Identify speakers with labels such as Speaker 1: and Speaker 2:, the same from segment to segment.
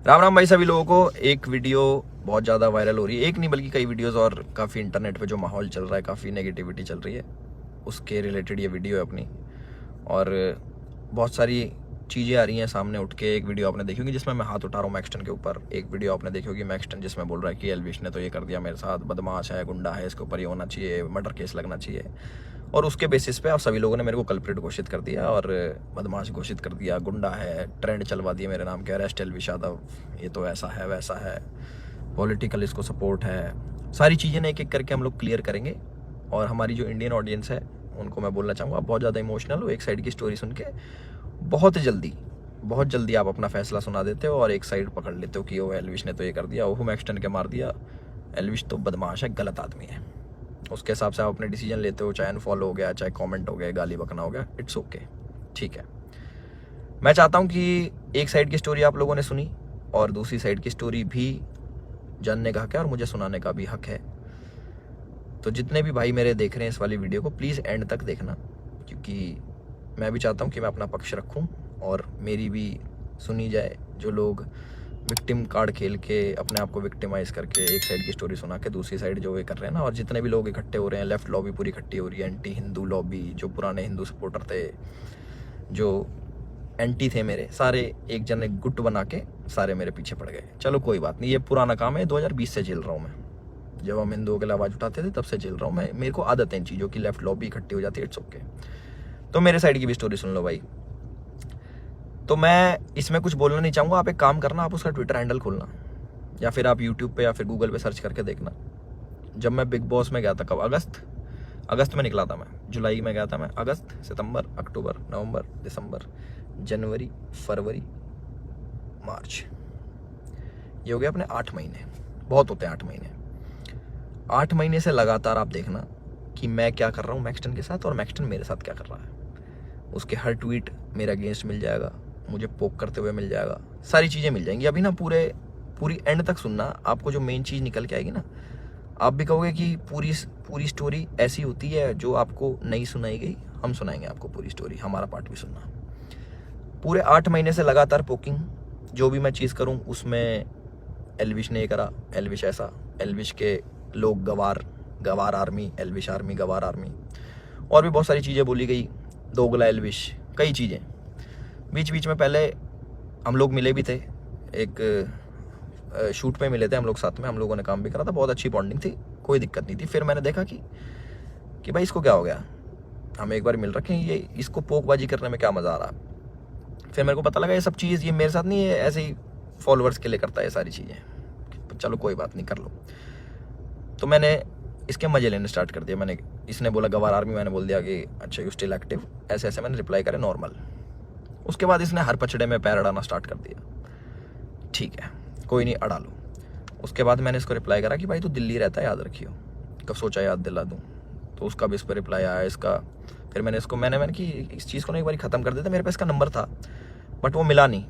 Speaker 1: राम राम भाई सभी लोगों को। एक वीडियो बहुत ज़्यादा वायरल हो रही है, एक नहीं बल्कि कई वीडियोस, और काफ़ी इंटरनेट पे जो माहौल चल रहा है, काफ़ी नेगेटिविटी चल रही है, उसके रिलेटेड ये वीडियो है अपनी। और बहुत सारी चीज़ें आ रही हैं सामने उठ के। एक वीडियो आपने देखी होगी जिसमें मैं हाथ उठा रहा हूँ मैक्सटन के ऊपर। एक वीडियो आपने देखी होगी मैक्सटन जिसमें बोल रहा है कि एल्विश ने तो ये कर दिया मेरे साथ, बदमाश है, गुंडा है, इसके ऊपर ये होना चाहिए, मर्डर केस लगना चाहिए। और उसके बेसिस पे आप सभी लोगों ने मेरे को कल्प्रिट घोषित कर दिया और बदमाश घोषित कर दिया, गुंडा है, ट्रेंड चलवा दिया मेरे नाम के, अरेस्ट एल्विश यादव, ये तो ऐसा है वैसा है, पॉलिटिकल इसको सपोर्ट है। सारी चीज़ें एक एक करके हम लोग क्लियर करेंगे। और हमारी जो इंडियन ऑडियंस है उनको मैं बोलना चाहूँगा, आप बहुत ज़्यादा इमोशनल हो। एक साइड की स्टोरी सुन के बहुत जल्दी आप अपना फैसला सुना देते हो और एक साइड पकड़ लेते हो कि वो एल्विश ने तो ये कर दिया, वो मैक्सटन के मार दिया, एल्विश तो बदमाश है, गलत आदमी है। उसके हिसाब से आप अपने डिसीजन लेते हो, चाहे अनफॉलो हो गया, चाहे कमेंट हो गया, गाली बकना हो गया, इट्स ओके, ठीक है। मैं चाहता हूँ कि एक साइड की स्टोरी आप लोगों ने सुनी और दूसरी साइड की स्टोरी भी जानने का हक है और मुझे सुनाने का भी हक है। तो जितने भी भाई मेरे देख रहे हैं इस वाली वीडियो को, प्लीज़ एंड तक देखना, क्योंकि मैं भी चाहता हूँ कि मैं अपना पक्ष रखूँ और मेरी भी सुनी जाए। जो लोग विक्टिम कार्ड खेल के अपने आप को विक्टिमाइज करके एक साइड की स्टोरी सुना के दूसरी साइड जो ये कर रहे हैं ना, और जितने भी लोग इकट्ठे हो रहे हैं, लेफ्ट लॉबी पूरी इकट्ठी हो रही है, एंटी हिंदू लॉबी, जो पुराने हिंदू सपोर्टर थे, जो एंटी थे मेरे, सारे एक जन एक गुट बना के सारे मेरे पीछे पड़ गए। चलो कोई बात नहीं, ये पुराना काम है, 2020 से झेल रहा हूँ मैं। जब हम हिंदुओं के लिए आवाज़ उठाते थे तब से झेल रहा हूँ मैं। मेरे को आदत है इन चीज़ों की, लेफ्ट लॉबी इकट्ठी हो जाती है, इट्स ओके। तो मेरे साइड की भी स्टोरी सुन लो भाई। तो मैं इसमें कुछ बोलना नहीं चाहूँगा। आप एक काम करना, आप उसका ट्विटर हैंडल खोलना या फिर आप यूट्यूब पे या फिर गूगल पे सर्च करके देखना। जब मैं बिग बॉस में गया था, कब, अगस्त में निकला था मैं, जुलाई में गया था मैं, अगस्त, सितंबर, अक्टूबर, नवंबर, दिसंबर, जनवरी, फरवरी, मार्च, ये हो गया अपने 8 महीने। बहुत होते हैं 8 महीने। 8 महीने से लगातार आप देखना कि मैं क्या कर रहा हूँ मैक्सटन के साथ और मैक्सटन मेरे साथ क्या कर रहा है। उसके हर ट्वीट मेरे अगेंस्ट मिल जाएगा, मुझे पोक करते हुए मिल जाएगा, सारी चीज़ें मिल जाएंगी। अभी ना पूरी एंड तक सुनना, आपको जो मेन चीज़ निकल के आएगी ना, आप भी कहोगे कि पूरी स्टोरी ऐसी होती है जो आपको नहीं सुनाई गई। हम सुनाएंगे आपको पूरी स्टोरी, हमारा पार्ट भी सुनना। पूरे 8 महीने से लगातार पोकिंग, जो भी मैं चीज़ करूँ उसमें एल्विश ने ये करा, एल्विश ऐसा, एल्विश के लोग गवार आर्मी, एल्विश आर्मी, गवार आर्मी, और भी बहुत सारी चीज़ें बोली गई, दोगला एल्विश, कई चीज़ें। बीच बीच में पहले हम लोग मिले भी थे, एक शूट पे मिले थे हम लोग साथ में, हम लोगों ने काम भी करा था, बहुत अच्छी बॉन्डिंग थी, कोई दिक्कत नहीं थी। फिर मैंने देखा कि भाई इसको क्या हो गया, हम एक बार मिल रखे हैं, ये इसको पोकबाजी करने में क्या मज़ा आ रहा। फिर मेरे को पता लगा ये सब चीज़ ये मेरे साथ नहीं है, ऐसे ही फॉलोअर्स के लिए करता है सारी चीज़ें। चलो कोई बात नहीं, कर लो। तो मैंने इसके मजे लेने स्टार्ट कर दिया। इसने बोला गवार आर्मी, मैंने बोल दिया कि अच्छा यू स्टिल एक्टिव, ऐसे ऐसे मैंने रिप्लाई करे नॉर्मल। उसके बाद इसने हर पचड़े में पैर अड़ाना स्टार्ट कर दिया। ठीक है, कोई नहीं, अड़ा लो। उसके बाद मैंने इसको रिप्लाई करा कि भाई तू दिल्ली रहता है, याद रखियो, कब सोचा याद दिला दूँ। तो उसका भी इस पर रिप्लाई आया इसका। फिर मैंने इसको मैंने कि इस चीज़ को ना एक बार ख़त्म कर देता। मेरे पास इसका नंबर था बट वो मिला नहीं,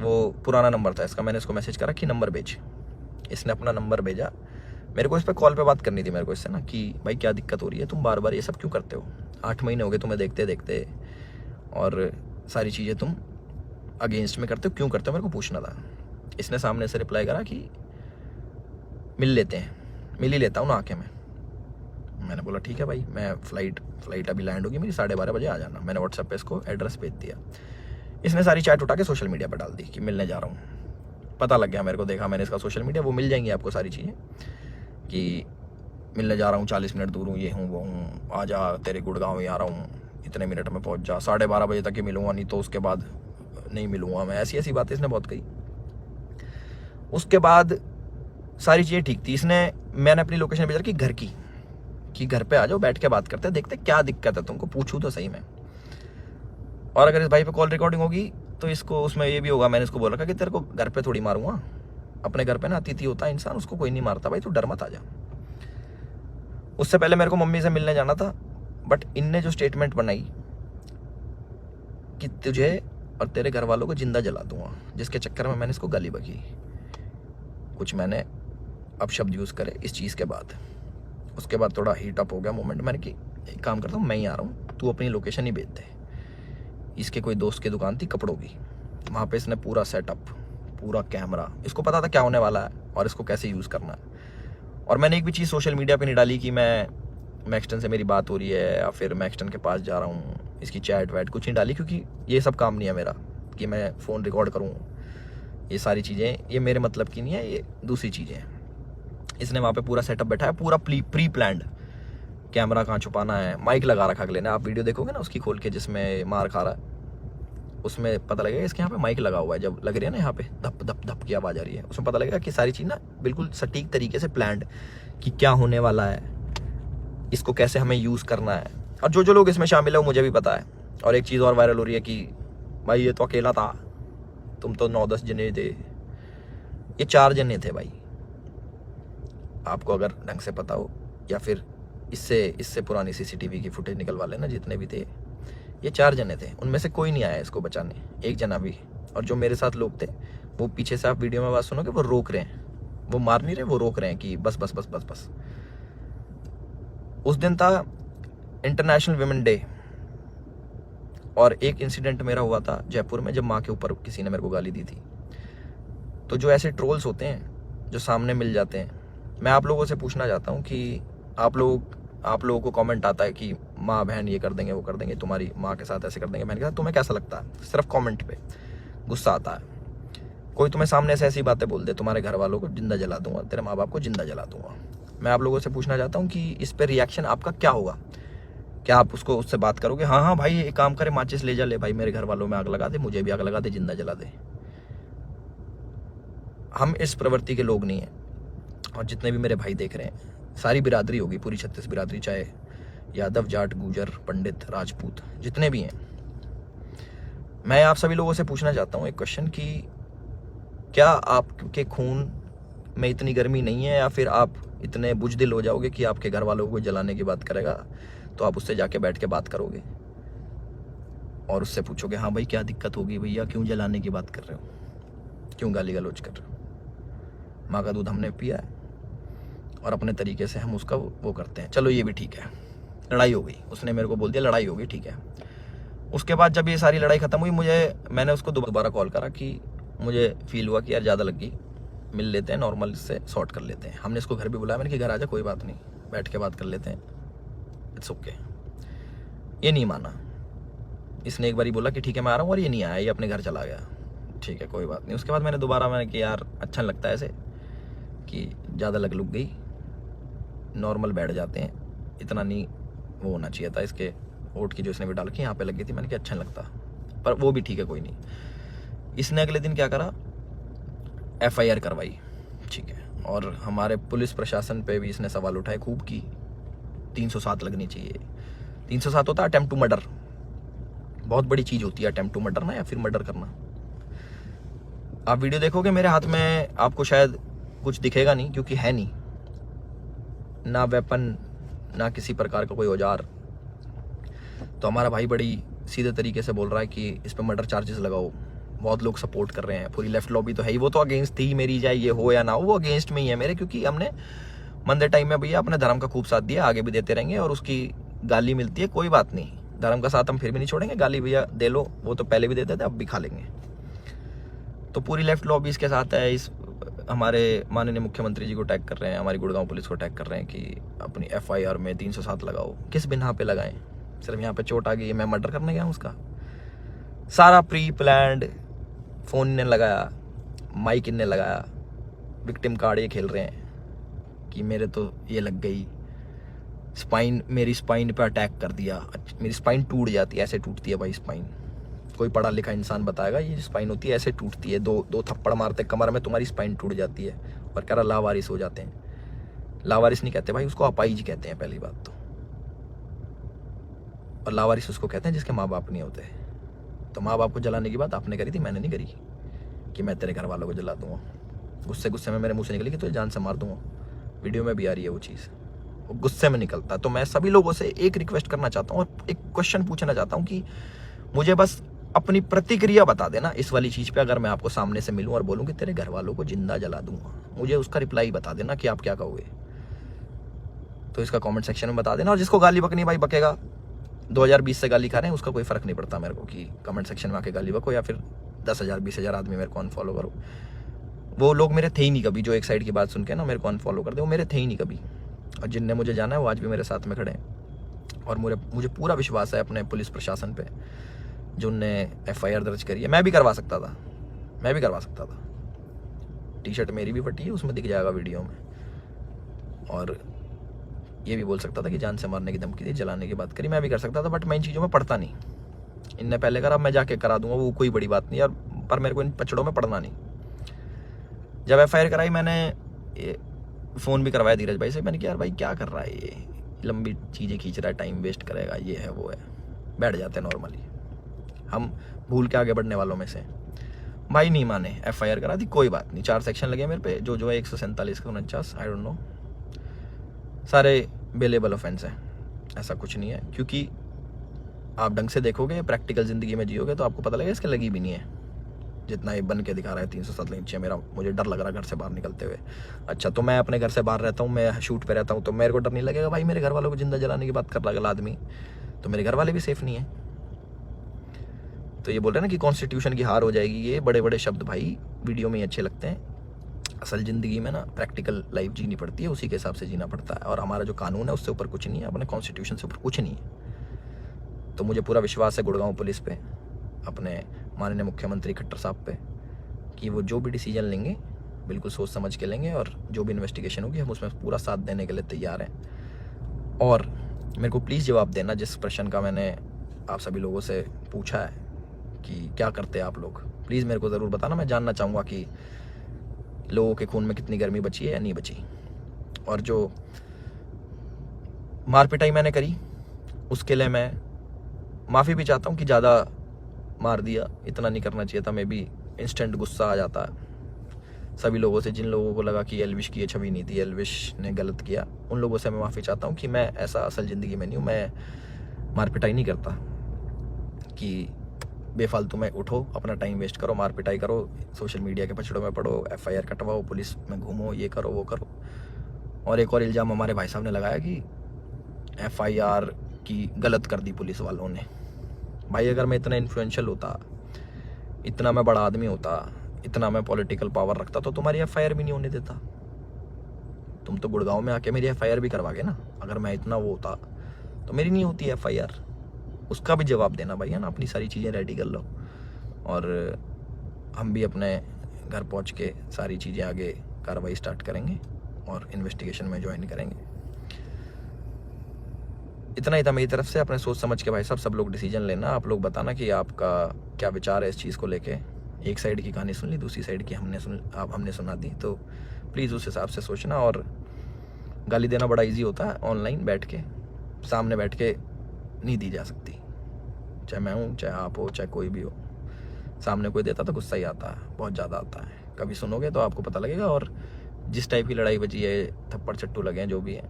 Speaker 1: वो पुराना नंबर था इसका। मैंने इसको मैसेज करा कि नंबर भेज। इसने अपना नंबर भेजा। मेरे को इस पर कॉल पे बात करनी थी मेरे को इससे ना, कि भाई क्या दिक्कत हो रही है, तुम बार बार ये सब क्यों करते हो, 8 महीने हो गए तुम्हें देखते देखते, और सारी चीज़ें तुम अगेंस्ट में करते हो, क्यों करते हो, मेरे को पूछना था। इसने सामने से रिप्लाई करा कि मिल लेते हैं, मिल ही लेता हूँ ना आके मैं। मैंने बोला ठीक है भाई, मैं फ्लाइट अभी लैंड होगी मेरी, 12:30 बजे आ जाना। मैंने व्हाट्सएप पे इसको एड्रेस भेज दिया। इसने सारी चैट उठा के सोशल मीडिया पर डाल दी कि मिलने जा रहा हूँ। पता लग गया मेरे को, देखा मैंने इसका सोशल मीडिया, वो मिल जाएंगी आपको सारी चीज़ें कि मिलने जा रहा हूँ, 40 मिनट दूर हूँ, ये हूँ वो हूँ, आ जा, तेरे गुड़गांव ही आ रहा हूँ, इतने मिनट में पहुँच जा, 12:30 बजे तक ही मिलूँगा, नहीं तो उसके बाद नहीं मिलूँगा मैं। ऐसी ऐसी बातें इसने बहुत कही। उसके बाद सारी चीज़ें ठीक थी। मैंने अपनी लोकेशन भेजा कि घर की, कि घर पे आ जाओ, बैठ के बात करते हैं, देखते क्या दिक्कत है तुमको, पूछूँ तो सही में। और अगर इस भाई पे कॉल रिकॉर्डिंग होगी तो इसको उसमें ये भी होगा, मैंने इसको बोल रखा कि तेरे को घर पे थोड़ी मारूंगा, अपने घर पे ना अतिथि होता है इंसान, उसको कोई नहीं मारता भाई, तू डर मत आ जा। उससे पहले मेरे को मम्मी से मिलने जाना था, बट इनने जो स्टेटमेंट बनाई कि तुझे और तेरे घर वालों को जिंदा जला दूंगा, जिसके चक्कर में मैंने इसको गाली बकी, कुछ मैंने अपशब्द यूज़ करे इस चीज़ के बाद। उसके बाद थोड़ा हीट अप हो गया मोमेंट। मैंने कि एक काम करता हूँ, मैं ही आ रहा हूँ, तू अपनी लोकेशन ही भेज दे। इसके कोई दोस्त की दुकान थी कपड़ों की, वहाँ पे इसने पूरा सेटअप, पूरा कैमरा, इसको पता था क्या होने वाला है और इसको कैसे यूज़ करना है। और मैंने एक भी चीज़ सोशल मीडिया पे नहीं डाली कि मैं मैक्सटन से मेरी बात हो रही है या फिर मैक्सटन के पास जा रहा हूँ, इसकी चैट वैट कुछ नहीं डाली, क्योंकि ये सब काम नहीं है मेरा कि मैं फ़ोन रिकॉर्ड करूँ। ये सारी चीज़ें ये मेरे मतलब की नहीं है, ये दूसरी चीज़ें हैं। इसने वहाँ पे पूरा सेटअप बैठा है, पूरा प्री प्लान्ड, कैमरा कहाँ छुपाना है, माइक लगा रखा अगले ने। आप वीडियो देखोगे ना उसकी खोल के जिसमें मार खा रहा है, उसमें पता लगेगा इसके यहाँ पे माइक लगा हुआ है। जब लग रही है ना यहाँ पे धप धप धप की आवाज़ आ रही है, उसमें पता लगेगा कि सारी चीज़ ना बिल्कुल सटीक तरीके से प्लान्ड, कि क्या होने वाला है, इसको कैसे हमें यूज़ करना है। और जो जो लोग इसमें शामिल है वो मुझे भी पता है। और एक चीज़ और वायरल हो रही है कि भाई ये तो अकेला था, तुम तो 9-10 जने थे। ये 4 जने थे भाई, आपको अगर ढंग से पता हो, या फिर इससे पुरानी CCTV की फुटेज निकलवा लेना, जितने भी थे ये 4 जने थे। उनमें से कोई नहीं आया इसको बचाने, एक जना भी। और जो मेरे साथ लोग थे वो पीछे से, आप वीडियो में बात सुनोगे, वो रोक रहे हैं, वो मार नहीं रहे, वो रोक रहे हैं कि बस बस बस बस बस। उस दिन था इंटरनेशनल विमेन डे, और एक इंसिडेंट मेरा हुआ था जयपुर में, जब माँ के ऊपर किसी ने मेरे को गाली दी थी। तो जो ऐसे ट्रोल्स होते हैं जो सामने मिल जाते हैं, मैं आप लोगों से पूछना चाहता हूँ कि आप लोगों को कमेंट आता है कि माँ बहन ये कर देंगे वो कर देंगे, तुम्हारी माँ के साथ ऐसे कर देंगे, बहन के साथ, तुम्हें कैसा लगता है? सिर्फ कमेंट पे गुस्सा आता है। कोई तुम्हें सामने से ऐसी बातें बोल दे, तुम्हारे घर वालों को जिंदा जला दूंगा, तेरे माँ बाप को जिंदा जला दूंगा। मैं आप लोगों से पूछना चाहता हूँ कि इस पर रिएक्शन आपका क्या होगा? क्या आप उससे बात करोगे, हाँ हाँ भाई एक काम करे, माचिस ले जा, ले भाई मेरे घर वालों में आग लगा दे, मुझे भी आग लगा दे, जिंदा जला दे? हम इस प्रवृत्ति के लोग नहीं हैं। और जितने भी मेरे भाई देख रहे हैं, सारी बिरादरी होगी, पूरी 36 बिरादरी, चाहे यादव, जाट, गुजर, पंडित, राजपूत, जितने भी हैं, मैं आप सभी लोगों से पूछना चाहता हूँ एक क्वेश्चन कि क्या आपके खून में इतनी गर्मी नहीं है, या फिर आप इतने बुजदिल हो जाओगे कि आपके घर वालों को जलाने की बात करेगा तो आप उससे जाके बैठ के बात करोगे और उससे पूछोगे, हाँ भाई क्या दिक्कत होगी भैया, क्यों जलाने की बात कर रहे हो, क्यों गाली गलौज कर रहे हो? माँ का दूध हमने पिया है और अपने तरीके से हम उसका वो करते हैं। चलो ये भी ठीक है, लड़ाई हो गई, उसने मेरे को बोल दिया लड़ाई हो गई, ठीक है। उसके बाद जब ये सारी लड़ाई खत्म हुई, मैंने उसको दोबारा कॉल करा कि मुझे फील हुआ कि यार ज़्यादा लग गई, मिल लेते हैं, नॉर्मल से सॉर्ट कर लेते हैं। हमने इसको घर भी बुलाया, मैंने कि घर आ जा, कोई बात नहीं, बैठ के बात कर लेते हैं, इट्स ओके। ये नहीं माना, इसने एक बारी बोला कि ठीक है मैं आ रहा हूँ, और ये नहीं आया, ये अपने घर चला गया, ठीक है कोई बात नहीं। उसके बाद मैंने कि यार अच्छा लगता है ऐसे कि ज़्यादा लग गई, नॉर्मल बैठ जाते हैं, इतना नहीं वो होना चाहिए था। इसके ओट की जो इसने भी डाल के यहाँ पे लग गई थी, मैंने कहा अच्छा नहीं लगता, पर वो भी ठीक है कोई नहीं। इसने अगले दिन क्या करा, FIR करवाई, ठीक है। और हमारे पुलिस प्रशासन पे भी इसने सवाल उठाए खूब की 307 लगनी चाहिए। 307 होता है अटेम्प्ट टू मर्डर, बहुत बड़ी चीज़ होती है अटेम्प्ट टू मर्डर ना, या फिर मर्डर करना। आप वीडियो देखोगे मेरे हाथ में, आपको शायद कुछ दिखेगा नहीं, क्योंकि है नहीं ना वेपन, ना किसी प्रकार का कोई औजार। तो हमारा भाई बड़ी सीधे तरीके से बोल रहा है कि इस पे मर्डर चार्जेस लगाओ। बहुत लोग सपोर्ट कर रहे हैं, पूरी लेफ्ट लॉबी तो है ही, वो तो अगेंस्ट थी मेरी, चाहे ये हो या ना हो, वो अगेंस्ट में ही है मेरे, क्योंकि हमने मंदे टाइम में भैया अपने धर्म का खूब साथ दिया, आगे भी देते रहेंगे। और उसकी गाली मिलती है, कोई बात नहीं, धर्म का साथ हम फिर भी नहीं छोड़ेंगे, गाली भैया दे लो, वो तो पहले भी देते थे, अब भी खा लेंगे। तो पूरी लेफ्ट लॉबी इसके साथ है। इस हमारे माननीय मुख्यमंत्री जी को टैग कर रहे हैं, हमारी गुड़गांव पुलिस को टैग कर रहे हैं कि अपनी FIR में 307 लगाओ। किस बिना पे लगाएं? सिर्फ यहाँ पे चोट आ गई, मैं मर्डर करने गया हूँ उसका? सारा प्री प्लान्ड, फ़ोन इनने लगाया, माइक इनने लगाया, विक्टिम कार्ड ये खेल रहे हैं कि मेरे तो ये लग गई, स्पाइन, मेरी स्पाइन पे अटैक कर दिया, मेरी स्पाइन टूट जाती है, ऐसे टूटती है भाई स्पाइन। कोई पढ़ा लिखा इंसान बताएगा ये स्पाइन होती है, ऐसे टूटती है, दो थप्पड़ मारते कमर में, तुम्हारी स्पाइन टूट जाती है। और कह रहा लावारिस हो जाते हैं। लावारिस नहीं कहते भाई, उसको अपाहिज कहते हैं पहली बात तो। और लावारिस उसको कहते हैं जिसके माँ बाप नहीं होते। तो माँ बाप को जलाने की बात आपने करी थी, मैंने नहीं करी कि मैं तेरे घर वालों को जला दूंगा। गुस्से में मेरे मुँह से निकली कि तुझे जान से मार दूंगा। वीडियो में भी आ रही है वो चीज़, वो गुस्से में निकलता। तो मैं सभी लोगों से एक रिक्वेस्ट करना चाहता हूँ और एक क्वेश्चन पूछना चाहता हूँ कि मुझे बस अपनी प्रतिक्रिया बता देना इस वाली चीज़ पे। अगर मैं आपको सामने से मिलूं और बोलूं कि तेरे घर वालों को जिंदा जला दूंगा, मुझे उसका रिप्लाई बता देना कि आप क्या कहोगे। तो इसका कमेंट सेक्शन में बता देना। और जिसको गाली बकनी भाई बकेगा, 2020 से गाली खा रहे हैं, उसका कोई फर्क नहीं पड़ता मेरे को कि कमेंट सेक्शन में आके गाली बको या फिर 10,000 20,000 आदमी मेरे को अनफॉलो करो। वो लोग मेरे थे ही नहीं कभी, जो एक साइड की बात सुन के ना मेरे को अनफॉलो कर दे, वो मेरे थे ही नहीं कभी। और जिनने मुझे जाना है वो आज भी मेरे साथ में खड़े हैं। और मुझे पूरा विश्वास है अपने पुलिस प्रशासन पे, जो उनने FIR दर्ज करी है। मैं भी करवा सकता था। टी-शर्ट मेरी भी फटी है, उसमें दिख जाएगा वीडियो में। और ये भी बोल सकता था कि जान से मारने की धमकी दी, जलाने की बात करी, मैं भी कर सकता था, बट मैं इन चीज़ों में पढ़ता नहीं। इनने पहले करा, मैं जाके करा दूंगा, वो कोई बड़ी बात नहीं यार, पर मेरे को इन पचड़ों में पढ़ना नहीं। जब FIR कराई मैंने फ़ोन भी करवाया धीरज भाई से, मैंने कहा यार भाई क्या कर रहा है ये, लंबी चीज़ें खींच रहा है, टाइम वेस्ट करेगा, ये है वो है। बैठ जाते हैं नॉर्मली, हम भूल के आगे बढ़ने वालों में से। भाई नहीं माने, FIR करा दी, कोई बात नहीं। 4 सेक्शन लगे मेरे पे, जो है 147 का 49, आई डोंट नो, सारे बेलेबल ऑफेंस है, ऐसा कुछ नहीं है। क्योंकि आप ढंग से देखोगे, प्रैक्टिकल ज़िंदगी में जियोगे तो आपको पता लगेगा इसके लगी भी नहीं है, जितना ये बन के दिखा रहा है। 307 नीचे मुझे डर लग रहा है घर से बाहर निकलते हुए। अच्छा, तो मैं अपने घर से बाहर रहता हूँ, मैं शूट पे रहता हूँ, तो मेरे को डर नहीं लगेगा? भाई मेरे घर वालों को जिंदा जलाने की बात कर रहा अगला आदमी, तो मेरे घर वाले भी सेफ नहीं है। तो ये बोल रहे हैं ना कि कॉन्स्टिट्यूशन की हार हो जाएगी, ये बड़े बड़े शब्द भाई वीडियो में ही अच्छे लगते हैं। असल ज़िंदगी में ना प्रैक्टिकल लाइफ जीनी पड़ती है, उसी के हिसाब से जीना पड़ता है। और हमारा जो कानून है उससे ऊपर कुछ नहीं है, अपने कॉन्स्टिट्यूशन से ऊपर कुछ नहीं है। तो मुझे पूरा विश्वास है गुड़गांव पुलिस पे, अपने माननीय मुख्यमंत्री खट्टर साहब पे, कि वो जो भी डिसीजन लेंगे बिल्कुल सोच समझ के लेंगे, और जो भी इन्वेस्टिगेशन होगी हम उसमें पूरा साथ देने के लिए तैयार हैं। और मेरे को प्लीज़ जवाब देना जिस प्रश्न का मैंने आप सभी लोगों से पूछा है कि क्या करते हैं आप लोग, प्लीज़ मेरे को ज़रूर बताना। मैं जानना चाहूँगा कि लोगों के खून में कितनी गर्मी बची है या नहीं बची। और जो मार पिटाई मैंने करी उसके लिए मैं माफ़ी भी चाहता हूँ कि ज़्यादा मार दिया, इतना नहीं करना चाहिए था। मैं भी इंस्टेंट गुस्सा आ जाता है सभी लोगों से, जिन लोगों को लगा कि एल्विश की ये छवि नहीं थी, एल्विश ने गलत किया, उन लोगों से मैं माफ़ी चाहता हूँ कि मैं ऐसा असल ज़िंदगी में नहीं हूँ। मैं मार पिटाई नहीं करता कि बेफालतू में उठो, अपना टाइम वेस्ट करो, मार पिटाई करो, सोशल मीडिया के पछड़ों में पड़ो, FIR कटवाओ, पुलिस में घूमो, ये करो वो करो। और एक और इल्ज़ाम हमारे भाई साहब ने लगाया कि FIR की गलत कर दी पुलिस वालों ने। भाई अगर मैं इतना इन्फ्लुएंशियल होता, इतना मैं बड़ा आदमी होता, इतना मैं पॉलिटिकल पावर रखता, तो तुम्हारी FIR भी नहीं होने देता। तुम तो गुड़गांव में आके मेरी FIR भी करवागे ना। अगर मैं इतना वो होता तो मेरी नहीं होती FIR। उसका भी जवाब देना भाई, है ना। अपनी सारी चीज़ें रेडी कर लो, और हम भी अपने घर पहुंच के सारी चीज़ें आगे कार्रवाई स्टार्ट करेंगे और इन्वेस्टिगेशन में ज्वाइन करेंगे। इतना ही था मेरी तरफ से। अपने सोच समझ के भाई साहब सब लोग डिसीजन लेना। आप लोग बताना कि आपका क्या विचार है इस चीज़ को लेके। एक साइड की कहानी सुन ली, दूसरी साइड की हमने सुना दी, तो प्लीज़ उस हिसाब से सोचना। और गाली देना बड़ा इजी होता है, ऑनलाइन बैठ के, सामने बैठ के नहीं दी जा सकती। चाहे मैं हूँ, चाहे आप हो, चाहे कोई भी हो, सामने कोई देता तो गुस्सा ही आता है, बहुत ज़्यादा आता है। कभी सुनोगे तो आपको पता लगेगा। और जिस टाइप की लड़ाई बची है, थप्पड़ चट्टू लगे हैं, जो भी है,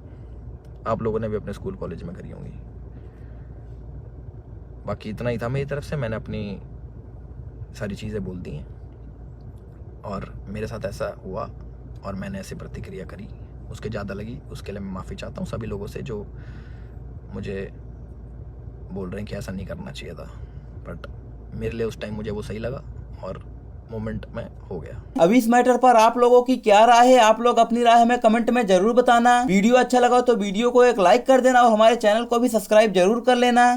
Speaker 1: आप लोगों ने भी अपने स्कूल कॉलेज में करी होंगी। बाकी इतना ही था मेरी तरफ से। मैंने अपनी सारी चीज़ें बोल दी हैं, और मेरे साथ ऐसा हुआ और मैंने ऐसी प्रतिक्रिया करी, उसके ज़्यादा लगी, उसके लिए मैं माफ़ी चाहता हूँ सभी लोगों से जो मुझे बोल रहे हैं कि ऐसा नहीं करना चाहिए था। बट मेरे लिए उस टाइम मुझे वो सही लगा और मोमेंट में हो गया।
Speaker 2: अब इस मैटर पर आप लोगों की क्या राय है, आप लोग अपनी राय हमें कमेंट में जरूर बताना। वीडियो अच्छा लगा तो वीडियो को एक लाइक कर देना और हमारे चैनल को भी सब्सक्राइब जरूर कर लेना।